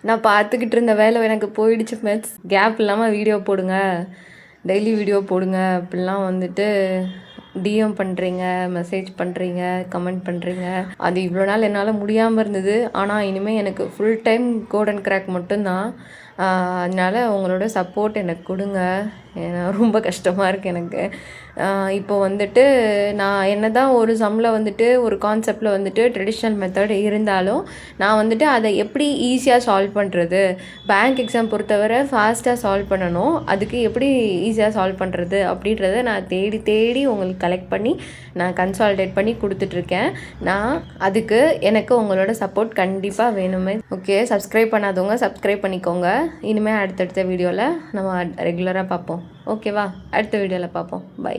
நான் பார்த்துக்கிட்டு இருந்த வேலை எனக்கு போயிடுச்சு மேட்ஸ். கேப் இல்லாமல் வீடியோ போடுங்க, டெய்லி வீடியோ போடுங்க அப்படிலாம் வந்துட்டு டிஎம் பண்ணுறீங்க, மெசேஜ் பண்ணுறீங்க, கமெண்ட் பண்ணுறீங்க. அது இவ்வளோ நாள் என்னால் முடியாமல் இருந்தது. ஆனால் இனிமேல் எனக்கு full time code and crack மட்டும்தான். அதனால் உங்களோட சப்போர்ட் எனக்கு கொடுங்க. ஏன்னா ரொம்ப கஷ்டமாக இருக்குது எனக்கு. இப்போ வந்துட்டு நான் என்ன தான் ஒரு சம்மில் வந்துட்டு ஒரு கான்செப்டில் வந்துட்டு ட்ரெடிஷ்னல் மெத்தட் இருந்தாலும் நான் வந்துட்டு அதை எப்படி ஈஸியாக சால்வ் பண்ணுறது, பேங்க் எக்ஸாம் பொறுத்தவரை ஃபாஸ்ட்டாக சால்வ் பண்ணணும், அதுக்கு எப்படி ஈஸியாக சால்வ் பண்ணுறது அப்படின்றத நான் தேடி தேடி உங்களுக்கு கலெக்ட் பண்ணி நான் கன்சால்டேட் பண்ணி கொடுத்துட்ருக்கேன். நான் அதுக்கு எனக்கு உங்களோட சப்போர்ட் கண்டிப்பாக வேணுமே. ஓகே, சப்ஸ்கிரைப் பண்ணாதவங்க சப்ஸ்கிரைப் பண்ணிக்கோங்க. இனிமேல் அடுத்தடுத்த வீடியோவில் நம்ம ரெகுலராக பார்ப்போம். ஓகேவா? அடுத்த வீடியோவில் பார்ப்போம். பை.